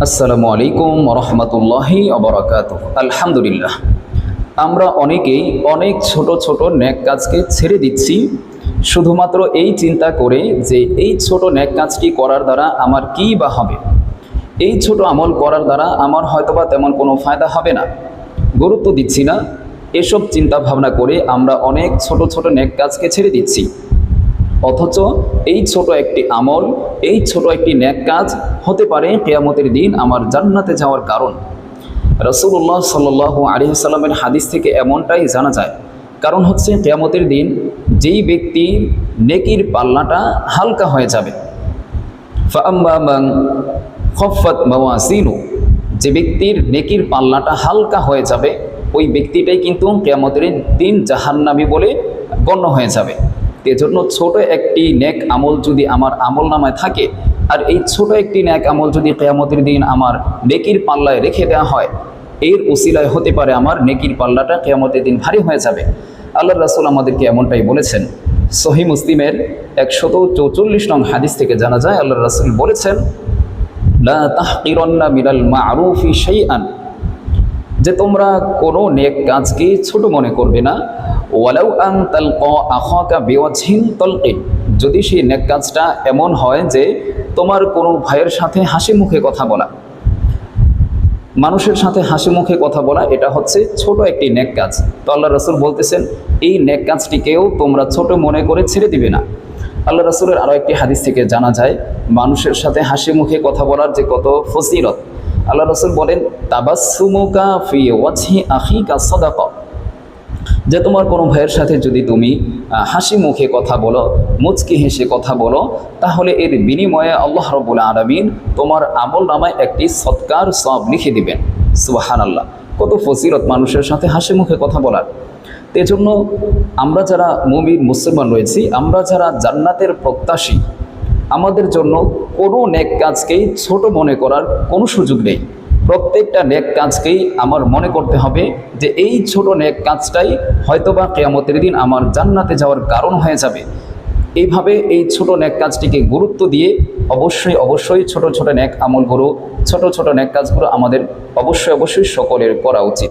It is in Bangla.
আসসালামু আলাইকুম রহমতুল্লাহি ওবারাকাতুহু। আলহামদুলিল্লাহ, আমরা অনেকেই অনেক ছোট ছোট নেক কাজকে ছেড়ে দিচ্ছি শুধুমাত্র এই চিন্তা করে যে এই ছোট নেক কাজটি করার দ্বারা আমার কী বা হবে, এই ছোট আমল করার দ্বারা আমার হয়তোবা তেমন কোনো ফায়দা হবে না, গুরুত্ব দিচ্ছি না। এসব চিন্তা ভাবনা করে আমরা অনেক ছোট ছোট নেক কাজকে ছেড়ে দিচ্ছি, অথচ এই ছোট একটি আমল, এই ছোট একটি নেক কাজ হতে পারে কিয়ামতের দিন আমার জান্নাতে যাওয়ার কারণ। রাসূলুল্লাহ সাল্লাল্লাহু আলাইহি সাল্লামের হাদিস থেকে এমনটাই জানা যায়। কারণ হচ্ছে কিয়ামতের দিন যেই ব্যক্তি নেকির পাল্লাটা হালকা হয়ে যাবে, ফাআম্মা মান খাফফাত মাওয়াজিনু, যে ব্যক্তির নেকির পাল্লাটা হালকা হয়ে যাবে ওই ব্যক্তিটাই কিন্তু কিয়ামতের দিন জাহান্নামী বলে গণ্য হয়ে যাবে। এজন্য ছোট একটি নেক আমল যদি আমার আমল নামায় থাকে, আর এই ছোট একটি নেক আমল যদি কিয়ামতের দিন আমার নেকির পাল্লায় রেখে দেওয়া হয়, এর উসিলায় হতে পারে আমার নেকির পাল্লাটা কিয়ামতের দিন ভারী হয়ে যাবে। আল্লাহর রাসূল আমাদেরকে এমনটাই বলেছেন। সহিহ মুসলিমের 144 নং হাদিস থেকে জানা যায়, আল্লাহর রাসূল বলেছেন, লা তাহকিরান্না মিনাল মা'রুফি শাইআন, যে তোমরা কোনো নেক কাজকে ছোট মনে করবে না। ওয়ালাউ আন তালকা আখাকা বিওয়াজহিন তালকিন, যদি সেই নেক কাজটা এমন হয় যে তোমার কোনো ভাইয়ের সাথে হাসি মুখে কথা বলা, মানুষের সাথে হাসি মুখে কথা বলা, এটা হচ্ছে ছোট একটি নেক কাজ। তো আল্লাহ রাসূল বলতেছেন এই নেক কাজটিকেও তোমরা ছোট মনে করে ছেড়ে দিবে না। আল্লাহ রাসূলের আরও একটি হাদিস থেকে জানা যায় মানুষের সাথে হাসি মুখে কথা বলার যে কত ফজিলত। আল্লাহ রাসূল বলেন, তাবাসসুমুকা ফি ওয়াজহি আখিকা সাদাকা, যে তোমার কোনো ভাইয়ের সাথে যদি তুমি হাসি মুখে কথা বলো, মুচকি হেসে কথা বলো, তাহলে এর বিনিময়ে আল্লাহ রাব্বুল আলামিন তোমার আমল নামায় একটি সৎকার সওয়াব লিখে দিবেন। সুবহানাল্লাহ, কত ফজিলত মানুষের সাথে হাসি মুখে কথা বলার। এজন্য আমরা যারা মুমিন মুসলমান রয়েছি, আমরা যারা জান্নাতের প্রত্যাশী, আমাদের জন্য কোনো নেক কাজকেই ছোট মনে করার কোনো সুযোগ নেই। প্রত্যেকটা নেক কাজকেই আমার মনে করতে হবে যে এই ছোট নেক কাজটাই হয়তোবা কিয়ামতের দিন আমার জান্নাতে যাওয়ার কারণ হয়ে যাবে। এইভাবে এই ছোট নেক কাজটিকে গুরুত্ব দিয়ে অবশ্যই ছোট ছোট নেক আমলগুলো, ছোট ছোট নেক কাজগুলো আমাদের অবশ্যই সকলের করা উচিত।